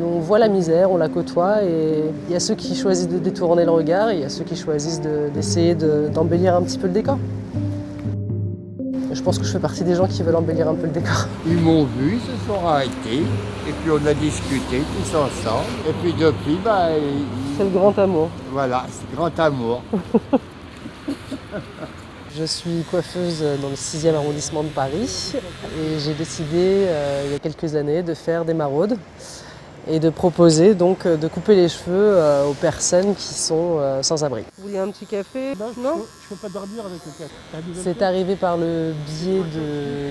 On voit la misère, on la côtoie et il y a ceux qui choisissent de détourner le regard et il y a ceux qui choisissent d'essayer d'embellir un petit peu le décor. Je pense que je fais partie des gens qui veulent embellir un peu le décor. Ils m'ont vu, ils se sont arrêtés, et puis on a discuté tous ensemble. Et puis depuis, C'est le grand amour. voilà, c'est grand amour. Je suis coiffeuse dans le 6e arrondissement de Paris et j'ai décidé il y a quelques années de faire des maraudes et de proposer donc de couper les cheveux aux personnes qui sont sans abri. Vous voulez un petit café? Non, Je ne peux pas dormir avec le café. C'est arrivé par le biais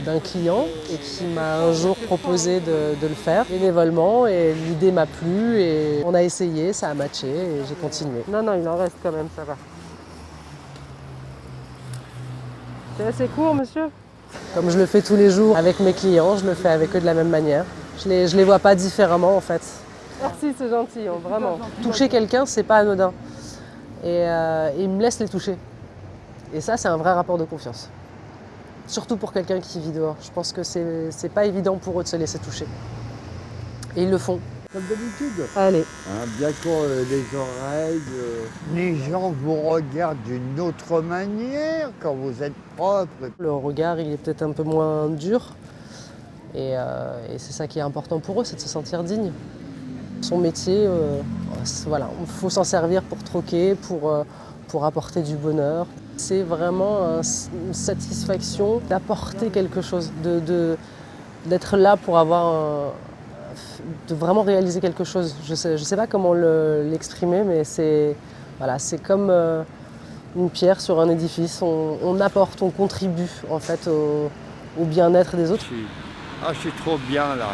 d'un client et qui m'a un jour proposé de le faire bénévolement et l'idée m'a plu et on a essayé, ça a matché et j'ai continué. Non, il en reste quand même, ça va. C'est assez court, monsieur? Comme je le fais tous les jours avec mes clients, je le fais avec eux de la même manière. Je les vois pas différemment en fait. Merci, c'est gentil, vraiment. Toucher quelqu'un, c'est pas anodin. Et ils me laissent les toucher. Et ça, c'est un vrai rapport de confiance. Surtout pour quelqu'un qui vit dehors. Je pense que c'est pas évident pour eux de se laisser toucher. Et ils le font. Comme d'habitude. Allez. Bien qu'on les oreilles, les gens vous regardent d'une autre manière quand vous êtes propre. Le regard, il est peut-être un peu moins dur. Et c'est ça qui est important pour eux, c'est de se sentir digne. Son métier, voilà, il faut s'en servir pour troquer, pour apporter du bonheur. C'est vraiment une satisfaction d'apporter quelque chose, d'être là pour de vraiment réaliser quelque chose. Je sais pas comment l'exprimer, mais c'est comme une pierre sur un édifice. On apporte, on contribue en fait au bien-être des autres. Je suis trop bien là.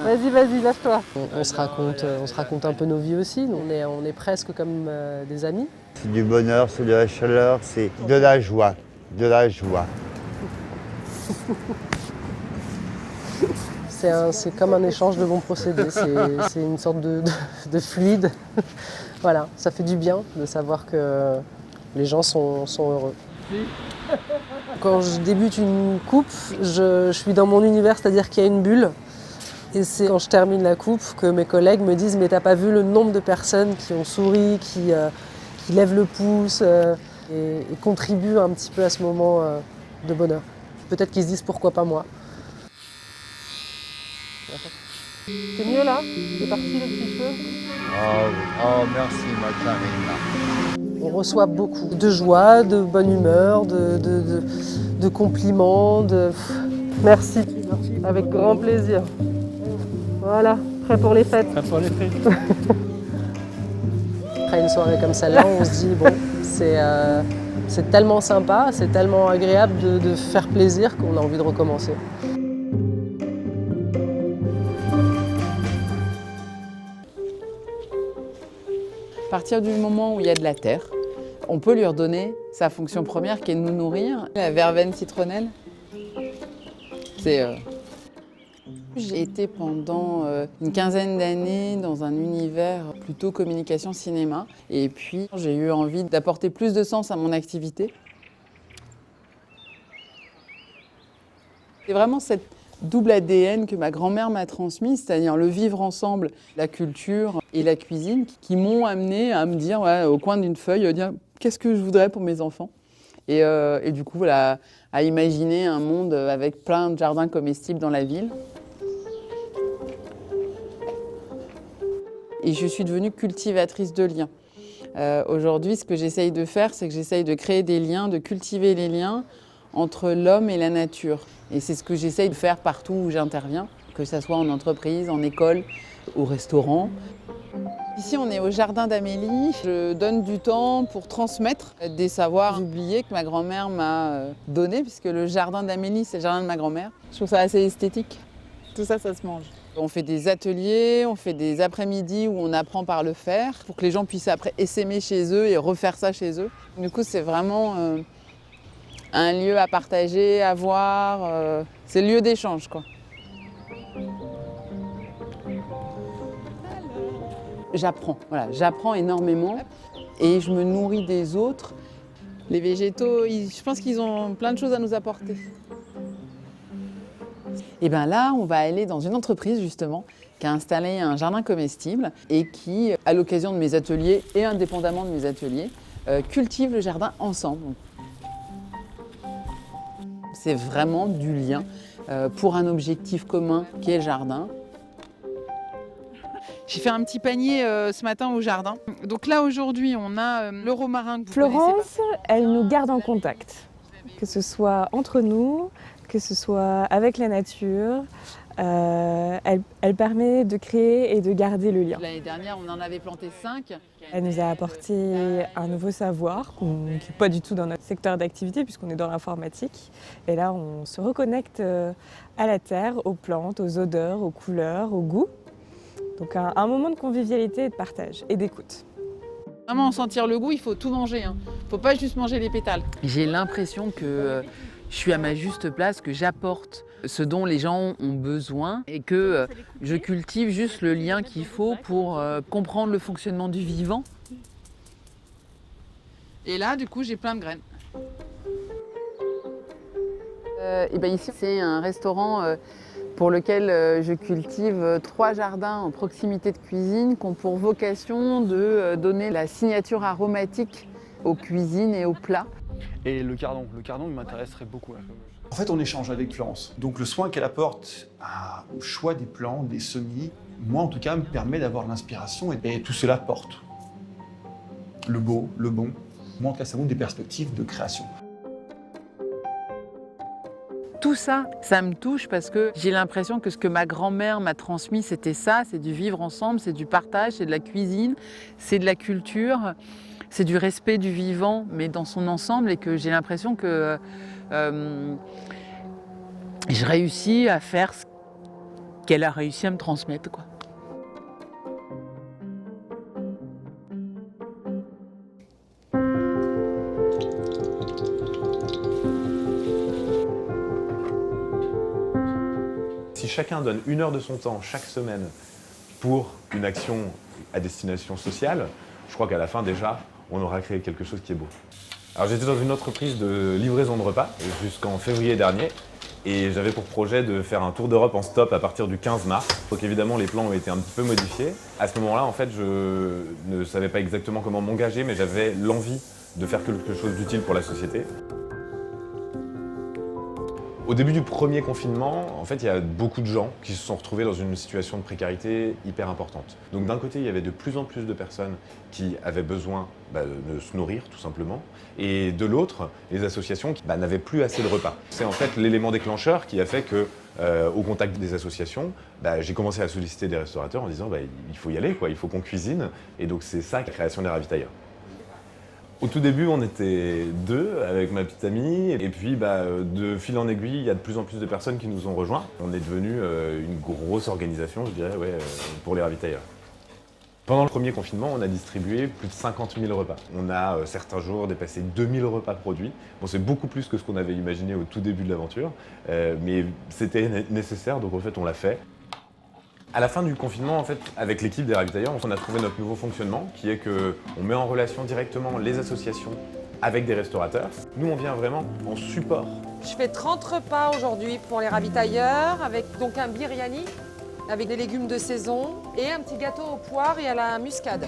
Vas-y, lâche-toi. On se raconte un peu nos vies aussi. On est presque comme des amis. C'est du bonheur, c'est de la chaleur, c'est de la joie, de la joie. C'est comme un échange de bons procédés, c'est une sorte de fluide. Voilà, ça fait du bien de savoir que les gens sont heureux. Quand je débute une coupe, je suis dans mon univers, c'est-à-dire qu'il y a une bulle. Et c'est quand je termine la coupe que mes collègues me disent « mais t'as pas vu le nombre de personnes qui ont souri, qui lèvent le pouce et contribuent un petit peu à ce moment de bonheur ». Peut-être qu'ils se disent « pourquoi pas moi ». C'est mieux là? C'est parti le petit feu? Oh, merci ma Karine. On reçoit beaucoup de joie, de bonne humeur, de compliments. Merci. Avec grand plaisir. Voilà, prêt pour les fêtes. Prêt pour les fêtes. Après une soirée comme celle-là, on se dit, bon, c'est tellement sympa, c'est tellement agréable de faire plaisir qu'on a envie de recommencer. À partir du moment où il y a de la terre, on peut lui redonner sa fonction première qui est de nous nourrir. La verveine citronnelle, J'ai été pendant une quinzaine d'années dans un univers plutôt communication-cinéma. Et puis j'ai eu envie d'apporter plus de sens à mon activité. C'est vraiment cette double ADN que ma grand-mère m'a transmis, c'est-à-dire le vivre ensemble, la culture et la cuisine, qui m'ont amené à me dire, au coin d'une feuille, dire qu'est-ce que je voudrais pour mes enfants. Et du coup, voilà, à imaginer un monde avec plein de jardins comestibles dans la ville. Et je suis devenue cultivatrice de liens. Aujourd'hui, ce que j'essaye de faire, c'est que j'essaye de créer des liens, de cultiver les liens entre l'homme et la nature. Et c'est ce que j'essaye de faire partout où j'interviens, que ce soit en entreprise, en école, au restaurant. Ici, on est au jardin d'Amélie. Je donne du temps pour transmettre des savoirs oubliés que ma grand-mère m'a donnés, puisque le jardin d'Amélie, c'est le jardin de ma grand-mère. Je trouve ça assez esthétique. Tout ça, ça se mange. On fait des ateliers, on fait des après-midi où on apprend par le faire, pour que les gens puissent après essaimer chez eux et refaire ça chez eux. Du coup, c'est vraiment un lieu à partager, à voir. C'est le lieu d'échange, quoi. J'apprends énormément et je me nourris des autres. Les végétaux, je pense qu'ils ont plein de choses à nous apporter. Et bien là, on va aller dans une entreprise justement qui a installé un jardin comestible et qui, à l'occasion de mes ateliers et indépendamment de mes ateliers, cultive le jardin ensemble. C'est vraiment du lien pour un objectif commun qui est le jardin. J'ai fait un petit panier ce matin au jardin. Donc là aujourd'hui on a le romarin que vous Florence, elle nous garde en contact, que ce soit entre nous, que ce soit avec la nature. Elle permet de créer et de garder le lien. L'année dernière on en avait planté 5. Elle nous a apporté un nouveau savoir qui n'est pas du tout dans notre secteur d'activité puisqu'on est dans l'informatique. Et là on se reconnecte à la terre, aux plantes, aux odeurs, aux couleurs, au goût. Donc un moment de convivialité et de partage et d'écoute. Vraiment en sentir le goût, il faut tout manger. Il ne faut pas juste manger les pétales. J'ai l'impression que je suis à ma juste place, que j'apporte ce dont les gens ont besoin et que je cultive juste le lien qu'il faut pour comprendre le fonctionnement du vivant. Et là, du coup, j'ai plein de graines. Et ben ici, c'est un restaurant pour lequel je cultive 3 jardins en proximité de cuisine qui ont pour vocation de donner la signature aromatique aux cuisines et aux plats. Et le cardon il m'intéresserait beaucoup. En fait, on échange avec Florence. Donc le soin qu'elle apporte au choix des plants, des semis, moi en tout cas, me permet d'avoir l'inspiration et tout cela porte le beau, le bon. Moi en tout cas, ça montre des perspectives de création. Tout ça, ça me touche parce que j'ai l'impression que ce que ma grand-mère m'a transmis, c'était ça, c'est du vivre ensemble, c'est du partage, c'est de la cuisine, c'est de la culture, c'est du respect du vivant, mais dans son ensemble, et que j'ai l'impression que je réussis à faire ce qu'elle a réussi à me transmettre, quoi. Si chacun donne 1 heure de son temps chaque semaine pour une action à destination sociale, je crois qu'à la fin déjà, on aura créé quelque chose qui est beau. Alors j'étais dans une entreprise de livraison de repas jusqu'en février dernier et j'avais pour projet de faire un tour d'Europe en stop à partir du 15 mars. Donc évidemment les plans ont été un petit peu modifiés. À ce moment-là, en fait, je ne savais pas exactement comment m'engager, mais j'avais l'envie de faire quelque chose d'utile pour la société. Au début du premier confinement, en fait, il y a beaucoup de gens qui se sont retrouvés dans une situation de précarité hyper importante. Donc d'un côté, il y avait de plus en plus de personnes qui avaient besoin de se nourrir, tout simplement. Et de l'autre, les associations qui n'avaient plus assez de repas. C'est en fait l'élément déclencheur qui a fait que, au contact des associations, j'ai commencé à solliciter des restaurateurs en disant il faut y aller, quoi, il faut qu'on cuisine. Et donc c'est ça la création des ravitailleurs. Au tout début, on était 2 avec ma petite amie, et puis de fil en aiguille, il y a de plus en plus de personnes qui nous ont rejoints. On est devenu une grosse organisation, je dirais, pour les ravitailleurs. Pendant le premier confinement, on a distribué plus de 50 000 repas. On a certains jours dépassé 2000 repas produits. Bon, c'est beaucoup plus que ce qu'on avait imaginé au tout début de l'aventure, mais c'était nécessaire, donc en fait on l'a fait. À la fin du confinement, en fait, avec l'équipe des ravitailleurs, on a trouvé notre nouveau fonctionnement, qui est qu'on met en relation directement les associations avec des restaurateurs. Nous, on vient vraiment en support. Je fais 30 repas aujourd'hui pour les ravitailleurs, avec donc un biryani, avec des légumes de saison, et un petit gâteau aux poires et à la muscade.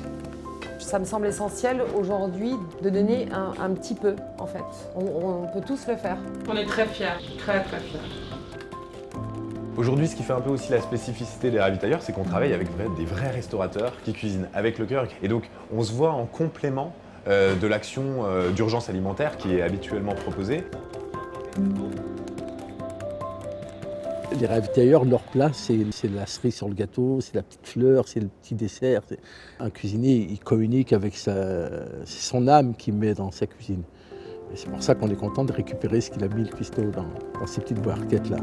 Ça me semble essentiel aujourd'hui de donner un petit peu, en fait. On peut tous le faire. On est très fiers, très très fiers. Aujourd'hui, ce qui fait un peu aussi la spécificité des ravitailleurs, c'est qu'on travaille avec des vrais restaurateurs qui cuisinent avec le cœur. Et donc, on se voit en complément de l'action d'urgence alimentaire qui est habituellement proposée. Les ravitailleurs, leur plat, c'est la cerise sur le gâteau, c'est la petite fleur, c'est le petit dessert. Un cuisinier, il communique avec son âme qu'il met dans sa cuisine. Et c'est pour ça qu'on est content de récupérer ce qu'il a mis le cuistot dans ces petites barquettes-là.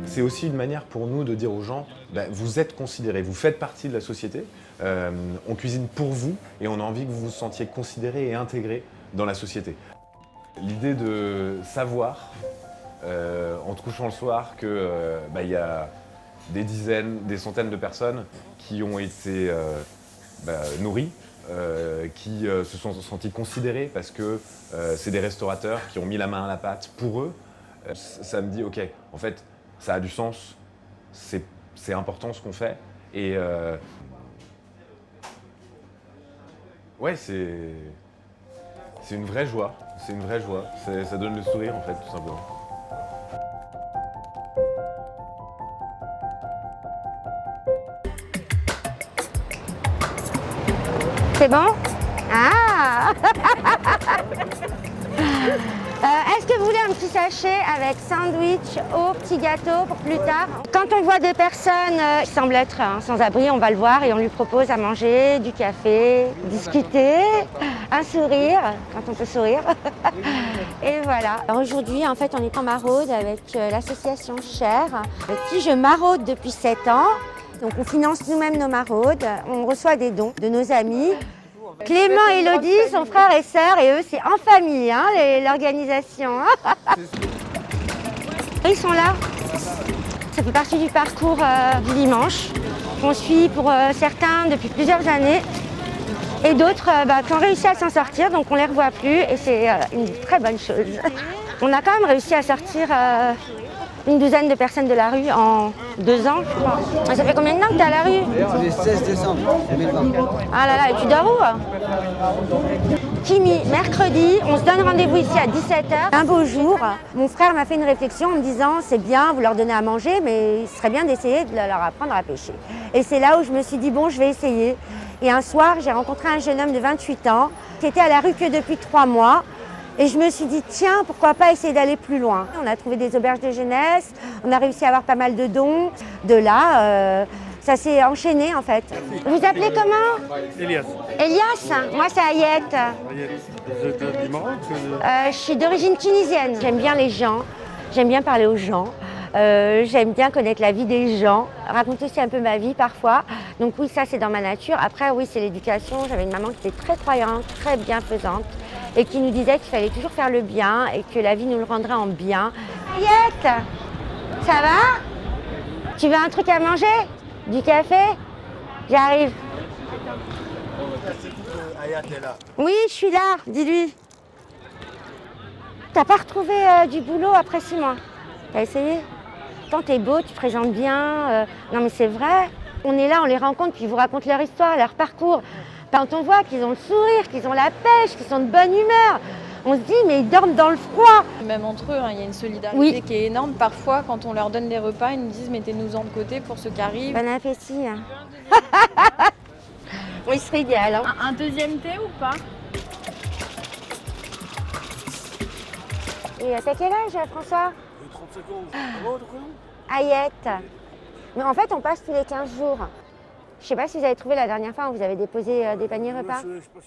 C'est aussi une manière pour nous de dire aux gens, vous êtes considérés, vous faites partie de la société, on cuisine pour vous et on a envie que vous vous sentiez considérés et intégrés dans la société. L'idée de savoir, en te couchant le soir, qu'il y a des dizaines, des centaines de personnes qui ont été nourries, qui se sont sentis considérés parce que c'est des restaurateurs qui ont mis la main à la pâte pour eux, Ça me dit, ok, en fait, ça a du sens, c'est important ce qu'on fait. Et ouais, c'est une vraie joie. C'est une vraie joie. Ça donne le sourire, en fait, tout simplement. C'est bon? Ah Est-ce que vous voulez un petit sachet avec sandwich, eau, petit gâteau pour plus tard? Quand on voit des personnes qui semblent être sans abri, on va le voir et on lui propose à manger, du café, discuter, un sourire, quand on peut sourire. Et voilà. Aujourd'hui, en fait, on est en maraude avec l'association Cher, avec qui je maraude depuis 7 ans. Donc on finance nous-mêmes nos maraudes, on reçoit des dons de nos amis. Clément et Elodie sont frères et sœurs et eux c'est en famille, hein, l'organisation. Ils sont là. Ça fait partie du parcours du dimanche qu'on suit pour certains depuis plusieurs années et d'autres qui ont réussi à s'en sortir, donc on ne les revoit plus et c'est une très bonne chose. On a quand même réussi à sortir une douzaine de personnes de la rue en 2 ans, je crois. Et ça fait combien de temps que tu es à la rue? Le 16 décembre 2020. Ah là là, et tu dors où? Kimi, mercredi, on se donne rendez-vous ici à 17h. Un beau jour, mon frère m'a fait une réflexion en me disant c'est bien, vous leur donnez à manger, mais il serait bien d'essayer de leur apprendre à pêcher. Et c'est là où je me suis dit bon, je vais essayer. Et un soir, j'ai rencontré un jeune homme de 28 ans qui était à la rue que depuis 3 mois. Et je me suis dit, tiens, pourquoi pas essayer d'aller plus loin. On a trouvé des auberges de jeunesse, on a réussi à avoir pas mal de dons. De là, ça s'est enchaîné en fait. Vous appelez comment? Elias. Elias? Moi c'est Ayette. Vous êtes du Maroc? Je suis d'origine tunisienne. J'aime bien les gens, j'aime bien parler aux gens. J'aime bien connaître la vie des gens, raconter aussi un peu ma vie parfois. Donc oui, ça c'est dans ma nature. Après oui, c'est l'éducation. J'avais une maman qui était très croyante, très bienfaisante et qui nous disait qu'il fallait toujours faire le bien et que la vie nous le rendrait en bien. Ayette, ça va? Tu veux un truc à manger? Du café? J'arrive. Ayette est là. Oui, je suis là, dis-lui. T'as pas retrouvé du boulot après 6 mois? T'as essayé? Tant t'es beau, tu te présentes bien. Non mais c'est vrai. On est là, on les rencontre, puis ils vous racontent leur histoire, leur parcours. Quand on voit qu'ils ont le sourire, qu'ils ont la pêche, qu'ils sont de bonne humeur, on se dit mais ils dorment dans le froid. Même entre eux, il y a une solidarité qui est énorme. Parfois, quand on leur donne des repas, ils nous disent mettez-nous-en de côté pour ceux qui arrivent. Bon appétit. Oui, ce serait idéal. Hein. Un deuxième thé ou pas? Et t'as quel âge, François? 35 ans. Ayette. Mais en fait, on passe tous les 15 jours. Je ne sais pas si vous avez trouvé la dernière fois où vous avez déposé des paniers repas.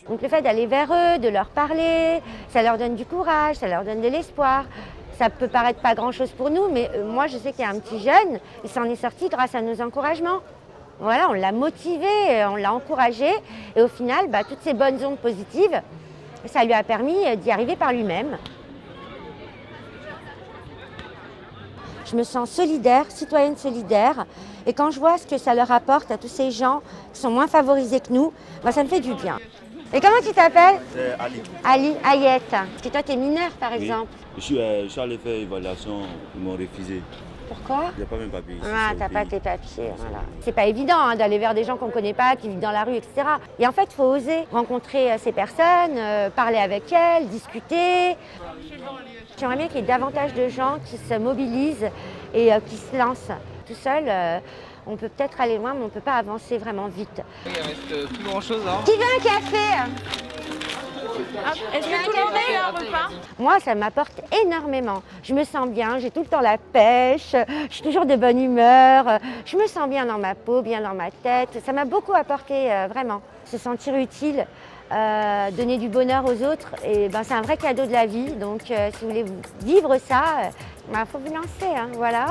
Donc le fait d'aller vers eux, de leur parler, ça leur donne du courage, ça leur donne de l'espoir. Ça peut paraître pas grand-chose pour nous, mais moi je sais qu'il y a un petit jeune, il s'en est sorti grâce à nos encouragements. Voilà, on l'a motivé, on l'a encouragé et au final, toutes ces bonnes ondes positives, ça lui a permis d'y arriver par lui-même. Je me sens solidaire, citoyenne solidaire. Et quand je vois ce que ça leur apporte à tous ces gens qui sont moins favorisés que nous, ça me fait du bien. Et comment tu t'appelles? Ali. Ali, Ayette. Parce que toi, tu es mineur, par exemple. Je suis allé faire évaluation, ils m'ont refusé. Pourquoi? Il n'y a pas mes papiers. Ah, t'as pas tes papiers, voilà. C'est pas évident d'aller vers des gens qu'on ne connaît pas, qui vivent dans la rue, etc. Et en fait, il faut oser rencontrer ces personnes, parler avec elles, discuter. J'aimerais bien qu'il y ait davantage de gens qui se mobilisent et qui se lancent. Tout seul, on peut peut-être aller loin, mais on ne peut pas avancer vraiment vite. Il reste plus grand-chose. Hein. Qui veut un café? Est-ce que tout le monde a eu un repas? Moi, ça m'apporte énormément. Je me sens bien, j'ai tout le temps la pêche, je suis toujours de bonne humeur, je me sens bien dans ma peau, bien dans ma tête. Ça m'a beaucoup apporté, vraiment. Se sentir utile, donner du bonheur aux autres, et c'est un vrai cadeau de la vie. Donc, si vous voulez vivre ça, faut vous lancer, hein, voilà.